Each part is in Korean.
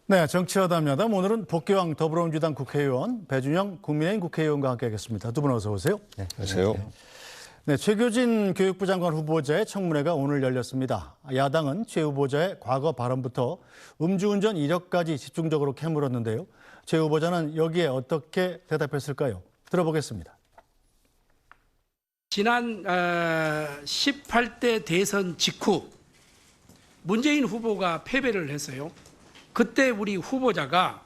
네, 정치여담야담 오늘은 복귀왕 더불어민주당 국회의원 배준영 국민의힘 국회의원과 함께하겠습니다. 두 분 어서 오세요. 네, 안녕하세요. 네, 최교진 교육부 장관 후보자의 청문회가 오늘 열렸습니다. 야당은 최 후보자의 과거 발언부터 음주운전 이력까지 집중적으로 캐물었는데요. 최 후보자는 여기에 어떻게 대답했을까요? 들어보겠습니다. 지난 18대 대선 직후 문재인 후보가 패배를 했어요. 그때 우리 후보자가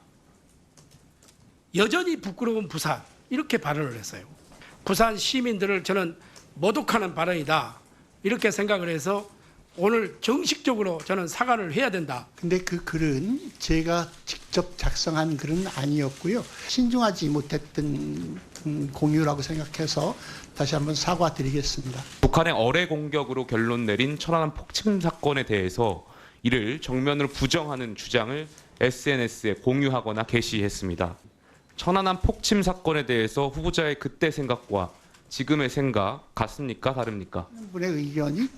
여전히 부끄러운 부산 이렇게 발언을 했어요. 부산 시민들을 저는 모독하는 발언이다 이렇게 생각을 해서 오늘 정식적으로 저는 사과를 해야 된다. 근데 그 글은 제가 직접 작성한 글은 아니었고요. 신중하지 못했던 공유라고 생각해서 다시 한번 사과드리겠습니다. 북한의 어뢰 공격으로 결론 내린 천안함 폭침 사건에 대해서 이를 정면으로 부정하는 주장을 SNS에 공유하거나 게시했습니다. 천안함 폭침 사건에 대해서 후보자의 그때 생각과 지금의 생각 같습니까? 다릅니까? 분의 의견이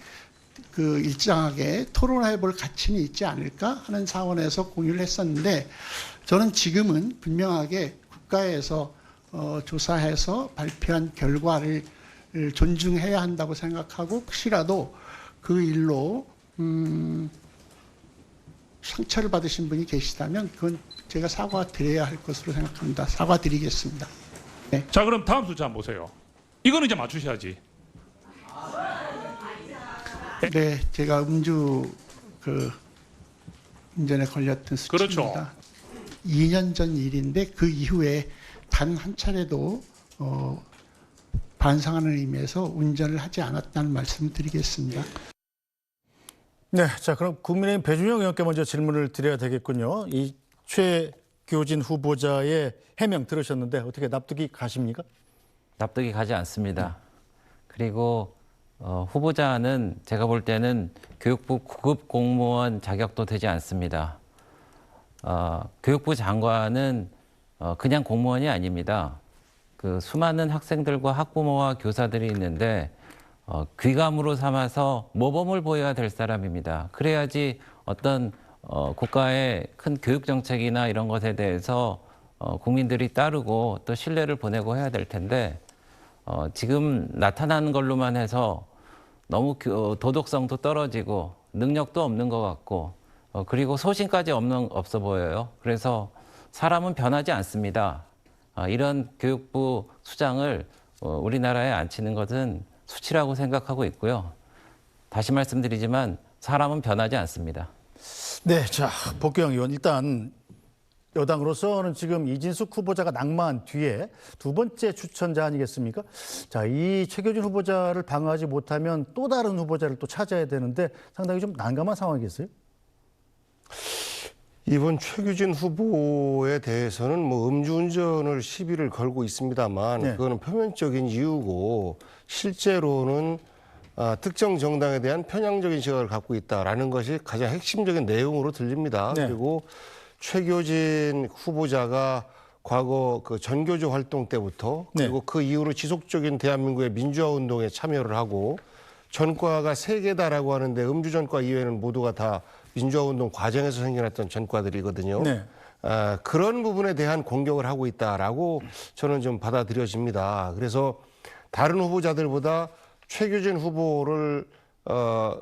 그 일정하게 토론해 볼 가치는 있지 않을까 하는 차원에서 공유를 했었는데 저는 지금은 분명하게 국가에서 조사해서 발표한 결과를 존중해야 한다고 생각하고 혹시라도 그 일로 상처를 받으신 분이 계시다면 그건 제가 사과드려야 할 것으로 생각합니다. 사과드리겠습니다. 네. 자, 그럼 다음 숫자 한번 보세요. 이거는 이제 맞추셔야지. 네, 제가 음주 운전에 걸렸던 수치입니다. 그렇죠. 2년 전 일인데 그 이후에 단 한 차례도 반성하는 의미에서 운전을 하지 않았다는 말씀을 드리겠습니다. 네, 자 그럼 국민의힘 배준영 의원께 먼저 질문을 드려야 되겠군요. 이 최교진 후보자의 해명 들으셨는데 어떻게 납득이 가십니까? 납득이 가지 않습니다. 그리고 후보자는 제가 볼 때는 교육부 9급 공무원 자격도 되지 않습니다. 교육부 장관은 그냥 공무원이 아닙니다. 그 수많은 학생들과 학부모와 교사들이 있는데 귀감으로 삼아서 모범을 보여야 될 사람입니다. 그래야지 어떤 국가의 큰 교육 정책이나 이런 것에 대해서 국민들이 따르고 또 신뢰를 보내고 해야 될 텐데 지금 나타나는 걸로만 해서 너무 도덕성도 떨어지고 능력도 없는 것 같고 그리고 소신까지 없어 보여요. 그래서 사람은 변하지 않습니다. 이런 교육부 수장을 우리나라에 앉히는 것은 수치라고 생각하고 있고요. 다시 말씀드리지만 사람은 변하지 않습니다. 네, 자 복귀왕 의원 일단 여당으로서는 지금 이진숙 후보자가 낙마한 뒤에 두 번째 추천자 아니겠습니까? 자, 이 최교진 후보자를 방어하지 못하면 또 다른 후보자를 또 찾아야 되는데 상당히 좀 난감한 상황이겠어요? 이번 최규진 후보에 대해서는 뭐 음주운전을 시비를 걸고 있습니다만 네. 그거는 표면적인 이유고 실제로는 특정 정당에 대한 편향적인 시각을 갖고 있다라는 것이 가장 핵심적인 내용으로 들립니다. 네. 그리고 최교진 후보자가 과거 그 전교조 활동 때부터 그리고 그 이후로 지속적인 대한민국의 민주화 운동에 참여를 하고 전과가 3개다라고 하는데 음주전과 이외에는 모두가 다 민주화운동 과정에서 생겨났던 전과들이거든요. 네. 그런 부분에 대한 공격을 하고 있다라고 저는 좀 받아들여집니다. 그래서 다른 후보자들보다 최교진 후보를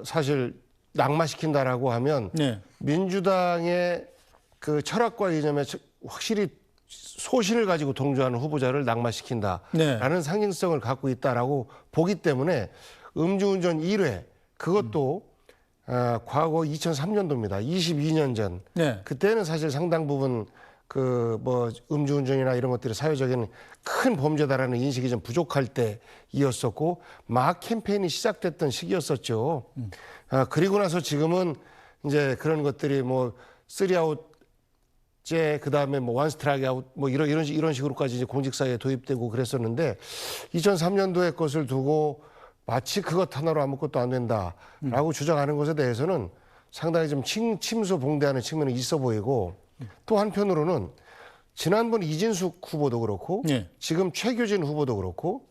사실 낙마시킨다라고 하면 네. 민주당의 그 철학과 이념에 확실히 소신을 가지고 동조하는 후보자를 낙마시킨다라는 네. 상징성을 갖고 있다라고 보기 때문에 음주운전 1회 그것도 과거 2003년도입니다. 22년 전. 네. 그때는 사실 상당 부분 그 뭐 음주운전이나 이런 것들이 사회적인 큰 범죄다라는 인식이 좀 부족할 때이었었고 막 캠페인이 시작됐던 시기였었죠. 그리고 나서 지금은 이제 그런 것들이 뭐 3아웃제 그다음에 뭐 원스트라이크 아웃 뭐 이런 식으로까지 이제 공직사회에 도입되고 그랬었는데 2003년도의 것을 두고 마치 그것 하나로 아무것도 안 된다라고 주장하는 것에 대해서는 상당히 좀 침소봉대하는 측면이 있어 보이고 또 한편으로는 지난번 이진숙 후보도 그렇고 네. 지금 최교진 후보도 그렇고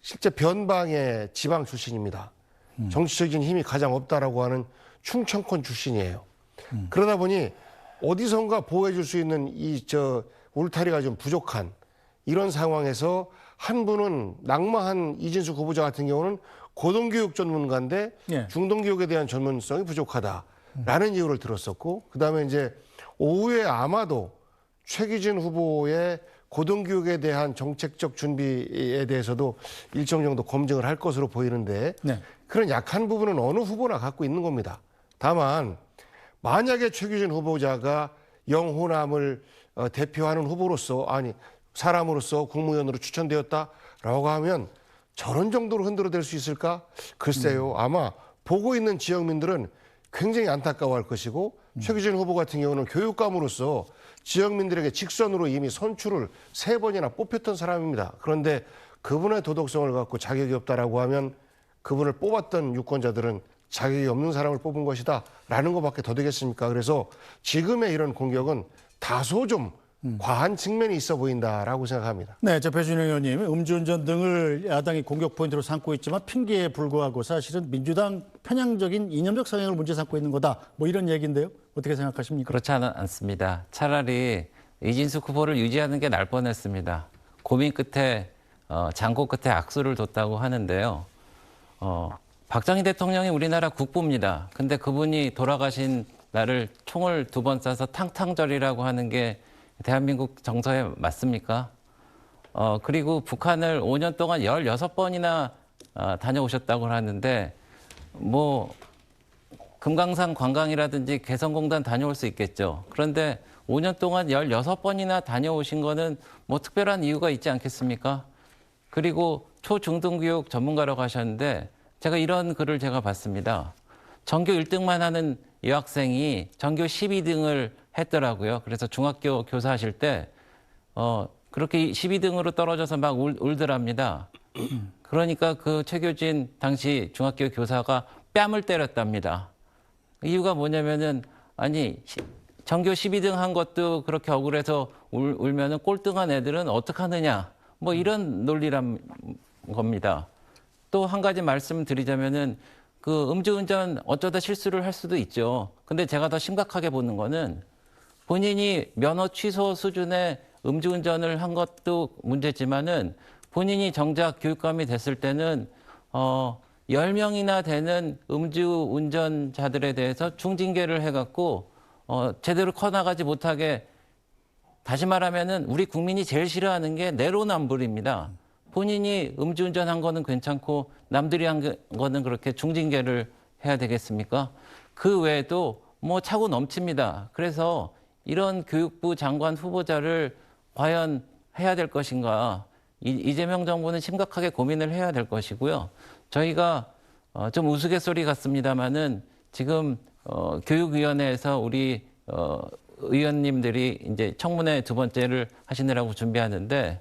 실제 변방의 지방 출신입니다. 정치적인 힘이 가장 없다라고 하는 충청권 출신이에요. 그러다 보니 어디선가 보호해 줄 수 있는 울타리가 좀 부족한 이런 상황에서 한 분은 낙마한 이진숙 후보자 같은 경우는 고등교육 전문가인데 예. 중등교육에 대한 전문성이 부족하다라는 이유를 들었었고, 그다음에 이제 오후에 아마도 최기진 후보의 고등교육에 대한 정책적 준비에 대해서도 일정 정도 검증을 할 것으로 보이는데 네. 그런 약한 부분은 어느 후보나 갖고 있는 겁니다. 다만 만약에 최기진 후보자가 영호남을 대표하는 후보로서, 아니 사람으로서 국무위원으로 추천되었다라고 하면 저런 정도로 흔들어댈 수 있을까? 글쎄요. 아마 보고 있는 지역민들은 굉장히 안타까워할 것이고, 최기진 후보 같은 경우는 교육감으로서 지역민들에게 직선으로 이미 선출을 3번이나 뽑혔던 사람입니다. 그런데 그분의 도덕성을 갖고 자격이 없다라고 하면 그분을 뽑았던 유권자들은 자격이 없는 사람을 뽑은 것이다 라는 것밖에 더 되겠습니까? 그래서 지금의 이런 공격은 다소 좀 과한 측면이 있어 보인다라고 생각합니다. 네, 배준영 의원님, 음주운전 등을 야당이 공격 포인트로 삼고 있지만 핑계에 불구하고 사실은 민주당 편향적인 이념적 성향을 문제 삼고 있는 거다. 뭐 이런 얘기인데요. 어떻게 생각하십니까? 그렇지 않습니다. 차라리 이진숙 후보를 유지하는 게 나을 뻔했습니다. 고민 끝에 장고 끝에 악수를 뒀다고 하는데요. 박정희 대통령이 우리나라 국부입니다. 근데 그분이 돌아가신 날을 총을 2번 쏴서 탕탕절이라고 하는 게 대한민국 정서에 맞습니까? 그리고 북한을 5년 동안 16번이나 다녀오셨다고 하는데, 뭐 금강산 관광이라든지 개성공단 다녀올 수 있겠죠. 그런데 5년 동안 16번이나 다녀오신 거는 뭐 특별한 이유가 있지 않겠습니까? 그리고 초중등교육 전문가라고 하셨는데, 제가 이런 글을 제가 봤습니다. 전교 1등만 하는 여학생이 전교 12등을 했더라고요. 그래서 중학교 교사하실 때 그렇게 12등으로 떨어져서 막 울더랍니다. 그러니까 그 최교진 당시 중학교 교사가 뺨을 때렸답니다. 이유가 뭐냐면은, 아니 전교 12등 한 것도 그렇게 억울해서 울면은 꼴등한 애들은 어떡하느냐, 뭐 이런 논리란 겁니다. 또 한 가지 말씀드리자면은, 그 음주운전 어쩌다 실수를 할 수도 있죠. 근데 제가 더 심각하게 보는 거는, 본인이 면허 취소 수준의 음주운전을 한 것도 문제지만은 본인이 정작 교육감이 됐을 때는 10명이나 되는 음주운전자들에 대해서 중징계를 해갖고 제대로 커나가지 못하게, 다시 말하면은 우리 국민이 제일 싫어하는 게 내로남불입니다. 본인이 음주운전한 거는 괜찮고 남들이 한 거는 그렇게 중징계를 해야 되겠습니까? 그 외에도 뭐 차고 넘칩니다. 그래서 이런 교육부 장관 후보자를 과연 해야 될 것인가, 이재명 정부는 심각하게 고민을 해야 될 것이고요. 저희가 좀 우스갯소리 같습니다만은 지금 교육위원회에서 우리 의원님들이 이제 청문회 2번째를 하시느라고 준비하는데,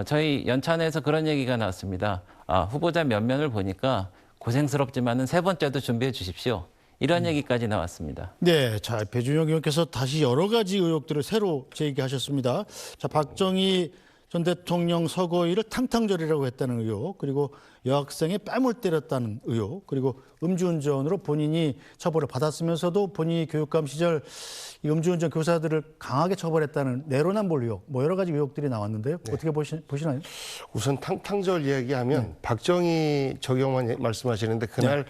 저희 연찬회에서 그런 얘기가 나왔습니다. 후보자 면면을 보니까 고생스럽지만은 3번째도 준비해 주십시오. 이런 얘기까지 나왔습니다. 네, 자, 배준영 의원께서 다시 여러 가지 의혹들을 새로 제기하셨습니다. 자, 박정희 전 대통령 서거일을 탕탕절이라고 했다는 의혹, 그리고 여학생의 뺨을 때렸다는 의혹, 그리고 음주운전으로 본인이 처벌을 받았으면서도 본인이 교육감 시절 이 음주운전 교사들을 강하게 처벌했다는 내로남불 의혹, 뭐 여러 가지 의혹들이 나왔는데요. 네. 어떻게 보시나요? 우선 탕탕절 이야기하면 박정희 저격만 말씀하시는데 그날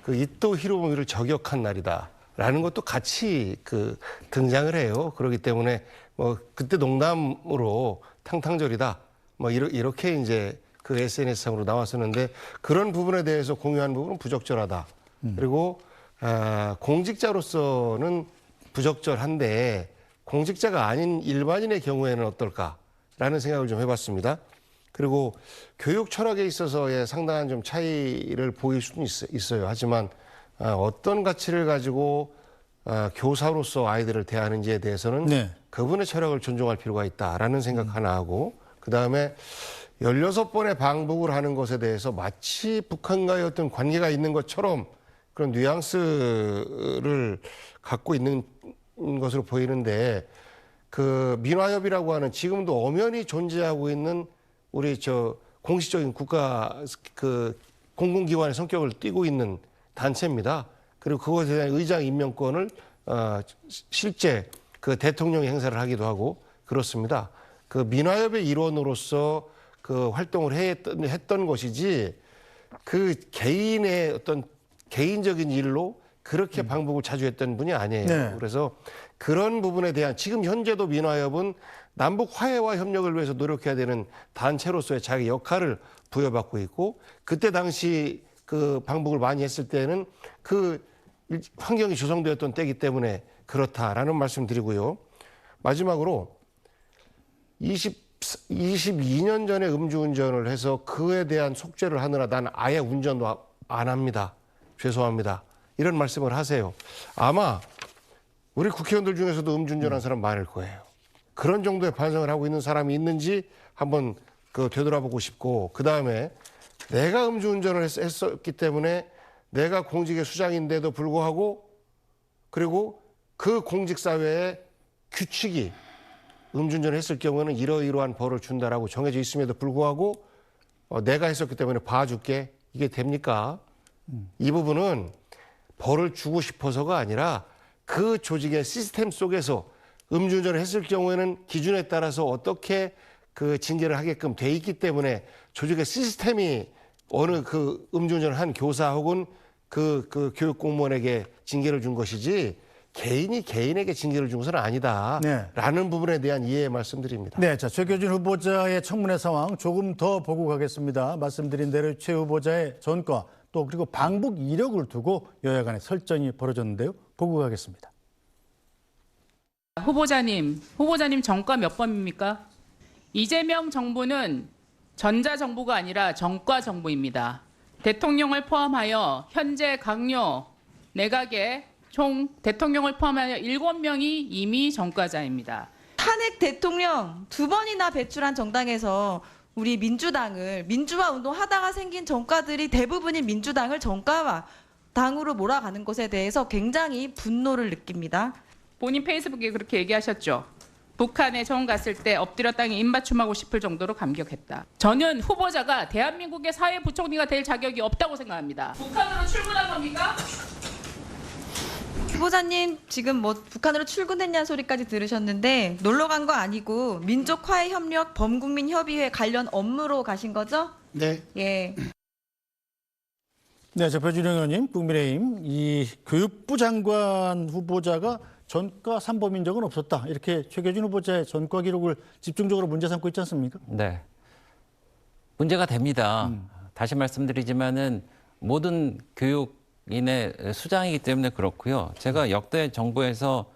그 이토 히로부미를 저격한 날이다라는 것도 같이 등장을 해요. 그렇기 때문에 뭐 그때 농담으로 탕탕절이다, 뭐 이렇게 이제 그 SNS상으로 나왔었는데, 그런 부분에 대해서 공유한 부분은 부적절하다. 그리고 공직자로서는 부적절한데 공직자가 아닌 일반인의 경우에는 어떨까라는 생각을 좀 해봤습니다. 그리고 교육 철학에 있어서의 상당한 좀 차이를 보일 수는 있어요. 하지만 어떤 가치를 가지고 교사로서 아이들을 대하는지에 대해서는 네. 그분의 철학을 존중할 필요가 있다라는 생각 하나 하고, 그다음에 16번의 방북을 하는 것에 대해서 마치 북한과의 어떤 관계가 있는 것처럼 그런 뉘앙스를 갖고 있는 것으로 보이는데, 그 민화협이라고 하는 지금도 엄연히 존재하고 있는 우리 공식적인 국가 공공기관의 성격을 띠고 있는 단체입니다. 그리고 그것에 대한 의장 임명권을 실제 그 대통령 행사를 하기도 하고 그렇습니다. 그 민화협의 일원으로서 그 활동을 했던 것이지 그 개인의 어떤 개인적인 일로 그렇게 방북을 자주 했던 분이 아니에요. 네. 그래서 그런 부분에 대한 지금 현재도 민화협은 남북 화해와 협력을 위해서 노력해야 되는 단체로서의 자기 역할을 부여받고 있고 그때 당시 그 방북을 많이 했을 때는 그 환경이 조성되었던 때이기 때문에 그렇다라는 말씀 드리고요. 마지막으로 22년 전에 음주운전을 해서 그에 대한 속죄를 하느라 난 아예 운전도 안 합니다. 죄송합니다. 이런 말씀을 하세요. 아마 우리 국회의원들 중에서도 음주운전한 사람 많을 거예요. 그런 정도의 반성을 하고 있는 사람이 있는지 한번 되돌아보고 싶고 그다음에 내가 음주운전을 했었기 때문에 내가 공직의 수장인데도 불구하고 그리고 그 공직사회의 규칙이 음주운전을 했을 경우에는 이러이러한 벌을 준다라고 정해져 있음에도 불구하고 내가 했었기 때문에 봐줄게. 이게 됩니까? 이 부분은 벌을 주고 싶어서가 아니라 그 조직의 시스템 속에서 음주운전을 했을 경우에는 기준에 따라서 어떻게 그 징계를 하게끔 돼 있기 때문에 조직의 시스템이 어느 그 음주운전을 한 교사 혹은 그 교육 공무원에게 징계를 준 것이지 개인이 개인에게 징계를 준 것은 아니다라는 부분에 대한 이해 말씀드립니다. 네, 자 최교진 후보자의 청문회 상황 조금 더 보고 가겠습니다. 말씀드린 대로 최 후보자의 전과 또 그리고 방북 이력을 두고 여야 간의 설전이 벌어졌는데요. 보고 가겠습니다. 후보자님 정과 몇 번입니까? 이재명 정부는 전자정부가 아니라 정과정부입니다. 대통령을 포함하여 현재 강요 내각에 총 대통령을 포함하여 7명이 이미 정과자입니다. 탄핵 대통령 2번이나 배출한 정당에서 우리 민주당을 민주화 운동하다가 생긴 정과들이 대부분이 민주당을 정과 당으로 몰아가는 것에 대해서 굉장히 분노를 느낍니다. 본인 페이스북에 그렇게 얘기하셨죠. 북한에 처음 갔을 때 엎드려 땅에 입맞춤하고 싶을 정도로 감격했다. 저는 후보자가 대한민국의 사회부총리가 될 자격이 없다고 생각합니다. 북한으로 출근한 겁니까? 후보자님 지금 뭐 북한으로 출근했냐는 소리까지 들으셨는데 놀러 간 거 아니고 민족화해협력 범국민협의회 관련 업무로 가신 거죠? 네. 예. 네, 자 표준영 의원님, 국민의힘 이 교육부 장관 후보자가 전과 3범인 적은 없었다. 이렇게 최교진 후보자의 전과 기록을 집중적으로 문제 삼고 있지 않습니까? 네. 문제가 됩니다. 다시 말씀드리지만은 모든 교육인의 수장이기 때문에 그렇고요. 제가 역대 정부에서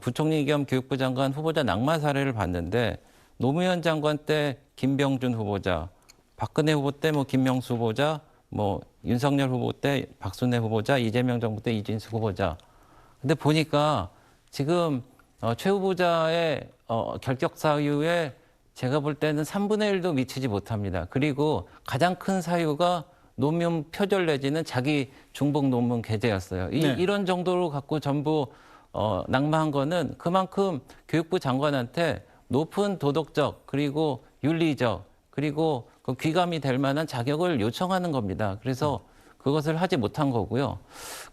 부총리 겸 교육부 장관 후보자 낙마 사례를 봤는데 노무현 장관 때 김병준 후보자, 박근혜 후보 때 김명수 후보자, 윤석열 후보 때 박순애 후보자, 이재명 정부 때 이진숙 후보자. 근데 보니까 지금 최 후보자의 결격 사유에 제가 볼 때는 3분의 1도 미치지 못합니다. 그리고 가장 큰 사유가 논문 표절 내지는 자기 중복 논문 게재였어요. 네. 이런 정도로 갖고 전부 낙마한 거는 그만큼 교육부 장관한테 높은 도덕적 그리고 윤리적 그리고 그 귀감이 될 만한 자격을 요청하는 겁니다. 그래서 그것을 하지 못한 거고요.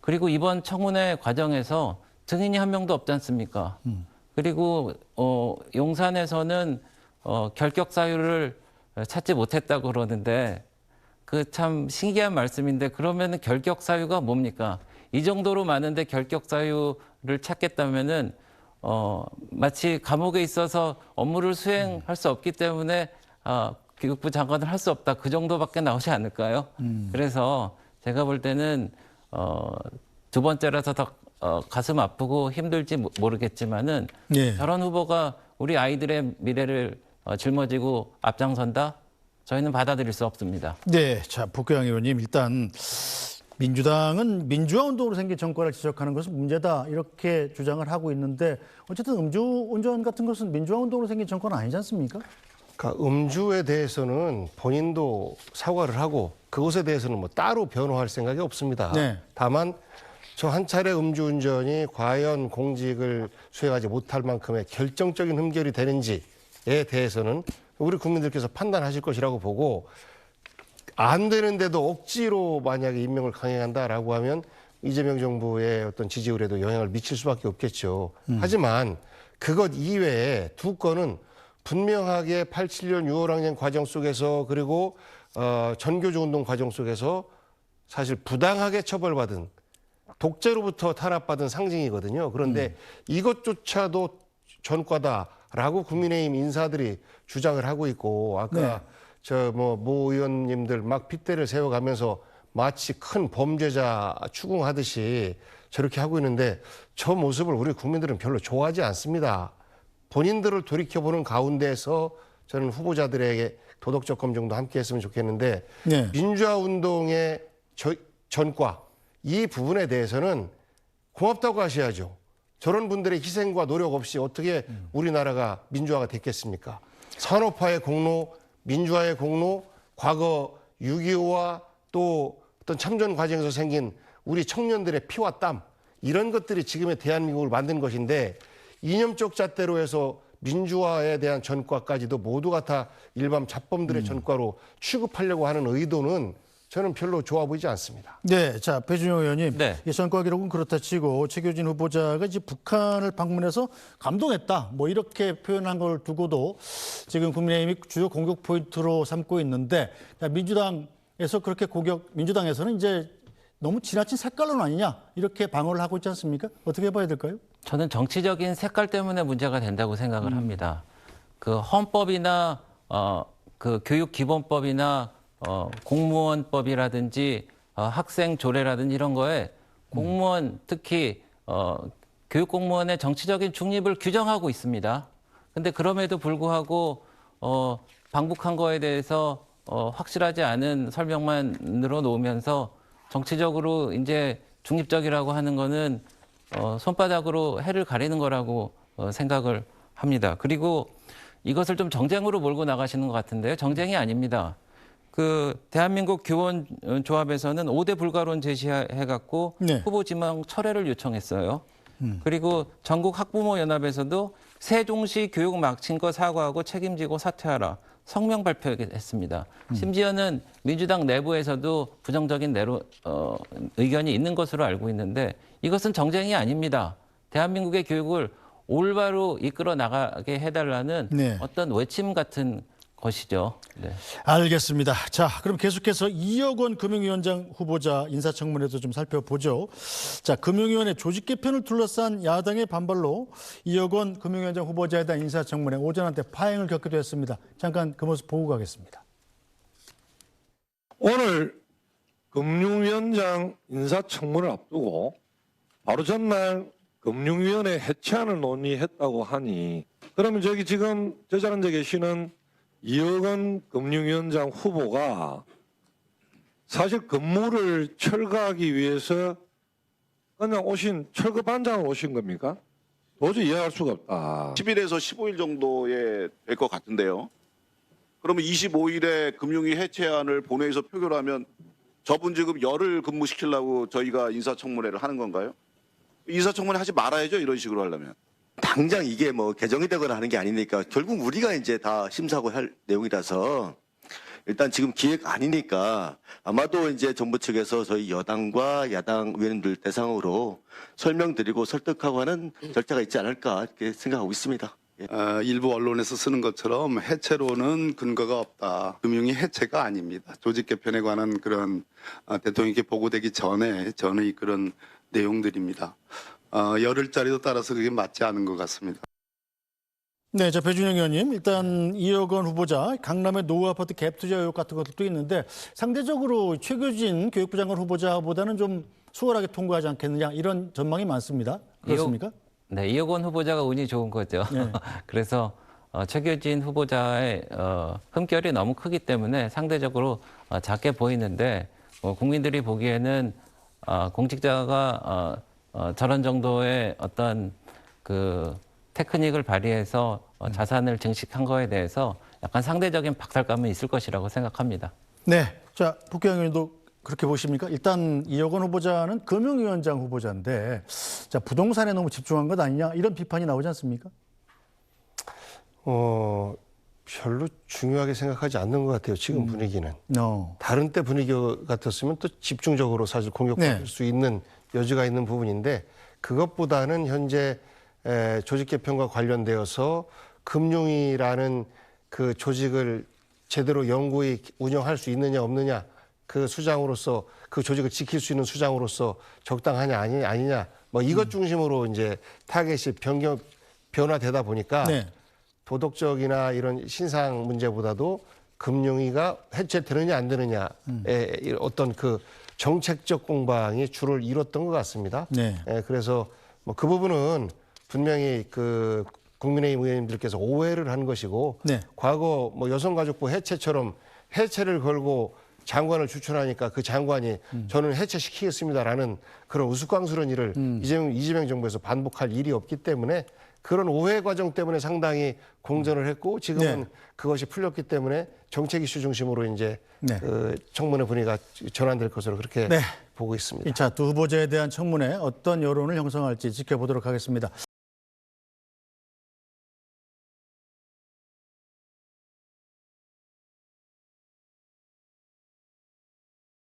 그리고 이번 청문회 과정에서 증인이 한 명도 없지 않습니까? 그리고 용산에서는 결격 사유를 찾지 못했다고 그러는데 그 참 신기한 말씀인데 그러면은 결격 사유가 뭡니까? 이 정도로 많은데 결격 사유를 찾겠다면은 마치 감옥에 있어서 업무를 수행할 수 없기 때문에 교육부 장관을 할 수 없다. 그 정도밖에 나오지 않을까요? 그래서 제가 볼 때는 두 번째라서 더 가슴 아프고 힘들지 모르겠지만은 예. 저런 후보가 우리 아이들의 미래를 짊어지고 앞장선다? 저희는 받아들일 수 없습니다. 네, 자 복교양 의원님 일단 민주당은 민주화 운동으로 생긴 정권을 지적하는 것은 문제다 이렇게 주장을 하고 있는데 어쨌든 음주운전 같은 것은 민주화 운동으로 생긴 정권은 아니지 않습니까? 그러니까 음주에 대해서는 본인도 사과를 하고 그것에 대해서는 따로 변호할 생각이 없습니다. 네. 다만 저 한 차례 음주운전이 과연 공직을 수행하지 못할 만큼의 결정적인 흠결이 되는지에 대해서는 우리 국민들께서 판단하실 것이라고 보고 안 되는데도 억지로 만약에 임명을 강행한다라고 하면 이재명 정부의 어떤 지지율에도 영향을 미칠 수밖에 없겠죠. 하지만 그것 이외에 두 건은 분명하게 87년 6월 항쟁 과정 속에서 그리고 전교조 운동 과정 속에서 사실 부당하게 처벌받은 독재로부터 탄압받은 상징이거든요. 그런데 이것조차도 전과다라고 국민의힘 인사들이 주장을 하고 있고 아까 네. 모 의원님들 막 핏대를 세워가면서 마치 큰 범죄자 추궁하듯이 저렇게 하고 있는데 저 모습을 우리 국민들은 별로 좋아하지 않습니다. 본인들을 돌이켜보는 가운데서 저는 후보자들에게 도덕적 검증도 함께 했으면 좋겠는데 네. 민주화 운동의 전과 이 부분에 대해서는 고맙다고 하셔야죠. 저런 분들의 희생과 노력 없이 어떻게 우리나라가 민주화가 됐겠습니까? 산업화의 공로, 민주화의 공로, 과거 6.25와 또 어떤 참전 과정에서 생긴 우리 청년들의 피와 땀 이런 것들이 지금의 대한민국을 만든 것인데 이념적 잣대로 해서 민주화에 대한 전과까지도 모두가 다 일반 잡범들의 전과로 취급하려고 하는 의도는 저는 별로 좋아 보이지 않습니다. 네, 자 배준영 의원님, 네. 이 전과 기록은 그렇다 치고 최규진 후보자가 이제 북한을 방문해서 감동했다, 뭐 이렇게 표현한 걸 두고도 지금 국민의힘이 주요 공격 포인트로 삼고 있는데 민주당에서 그렇게 민주당에서는 이제 너무 지나친 색깔론 아니냐 이렇게 방어를 하고 있지 않습니까? 어떻게 봐야 될까요? 저는 정치적인 색깔 때문에 문제가 된다고 생각을 합니다. 그 헌법이나 그 교육기본법이나 공무원법이라든지 학생 조례라든지 이런 거에 공무원 특히 교육 공무원의 정치적인 중립을 규정하고 있습니다. 근데 그럼에도 불구하고 방북한 거에 대해서 확실하지 않은 설명만 늘어놓으면서 정치적으로 이제 중립적이라고 하는 거는 손바닥으로 해를 가리는 거라고 생각을 합니다. 그리고 이것을 좀 정쟁으로 몰고 나가시는 것 같은데요. 정쟁이 아닙니다. 그 대한민국 교원 조합에서는 5대 불가론 제시해갖고 네. 후보 지명 철회를 요청했어요. 그리고 전국 학부모 연합에서도 세종시 교육 막힌 거 사과하고 책임지고 사퇴하라 성명 발표했습니다. 심지어는 민주당 내부에서도 부정적인 의견이 있는 것으로 알고 있는데 이것은 정쟁이 아닙니다. 대한민국의 교육을 올바로 이끌어 나가게 해달라는 네. 어떤 외침 같은 것이죠. 네. 알겠습니다. 자, 그럼 계속해서 이혁원 금융위원장 후보자 인사청문회도 좀 살펴보죠. 자, 금융위원회 조직 개편을 둘러싼 야당의 반발로 이혁원 금융위원장 후보자에 대한 인사청문회 오전 한때 파행을 겪기도 했습니다. 잠깐 그 모습 보고 가겠습니다. 오늘 금융위원장 인사청문을 앞두고 바로 전날 금융위원회 해체안을 논의했다고 하니 그러면 저기 지금 저 자리에 앉아 계시는 이혁원 금융위원장 후보가 사실 근무를 철거하기 위해서 그냥 철거 반장을 오신 겁니까? 도저히 이해할 수가 없다. 10일에서 15일 정도에 될 것 같은데요. 그러면 25일에 금융위 해체안을 본회의에서 표결하면 저분 지금 열흘 근무시키려고 저희가 인사청문회를 하는 건가요? 인사청문회 하지 말아야죠. 이런 식으로 하려면. 당장 이게 뭐 개정이 되거나 하는 게 아니니까 결국 우리가 이제 다 심사하고 할 내용이라서 일단 지금 기획 아니니까 아마도 이제 정부 측에서 저희 여당과 야당 의원님들 대상으로 설명드리고 설득하고 하는 절차가 있지 않을까 이렇게 생각하고 있습니다. 일부 언론에서 쓰는 것처럼 해체로는 근거가 없다. 금융위 해체가 아닙니다. 조직 개편에 관한 그런 대통령께 보고되기 전에 전의 그런 내용들입니다. 열흘짜리도 따라서 그게 맞지 않은 것 같습니다. 네, 자 배준영 의원님, 일단 이혁원 후보자 강남의 노후 아파트 갭 투자 의혹 같은 것도 있는데 상대적으로 최규진 교육부 장관 후보자보다는 좀 수월하게 통과하지 않겠느냐 이런 전망이 많습니다. 그렇습니까? 네, 이혁원 후보자가 운이 좋은 거죠. 네. 그래서 최규진 후보자의 흠결이 너무 크기 때문에 상대적으로 작게 보이는데 국민들이 보기에는 공직자가 저런 정도의 어떤 그 테크닉을 발휘해서 자산을 증식한 거에 대해서 약간 상대적인 박탈감은 있을 것이라고 생각합니다. 네, 자 복귀영 의원도 그렇게 보십니까? 일단 이혁원 후보자는 금융위원장 후보자인데 자 부동산에 너무 집중한 것 아니냐 이런 비판이 나오지 않습니까? 별로 중요하게 생각하지 않는 것 같아요. 지금 분위기는. 다른 때 분위기 같았으면 또 집중적으로 사실 공격받을 수 있는 여지가 있는 부분인데 그것보다는 현재 조직 개편과 관련되어서 금융위라는 그 조직을 제대로 영구히 운영할 수 있느냐 없느냐, 그 수장으로서 그 조직을 지킬 수 있는 수장으로서 적당하냐 아니냐 뭐 이것 중심으로 이제 타겟이 변화되다 보니까 네. 도덕적이나 이런 신상 문제보다도 금융위가 해체되느냐 안 되느냐의 어떤 그 정책적 공방이 주를 이뤘던 것 같습니다. 네. 그래서 뭐 그 부분은 분명히 그 국민의힘 의원님들께서 오해를 한 것이고 네. 과거 뭐 여성가족부 해체처럼 해체를 걸고 장관을 추천하니까 그 장관이 저는 해체시키겠습니다라는 그런 우스꽝스러운 일을 이재명 정부에서 반복할 일이 없기 때문에 그런 오해 과정 때문에 상당히 공전을 했고 지금은 네. 그것이 풀렸기 때문에 정책 이슈 중심으로 이제 네. 그 청문회 분위기가 전환될 것으로 그렇게 네. 보고 있습니다. 자, 두 후보자에 대한 청문회 어떤 여론을 형성할지 지켜보도록 하겠습니다.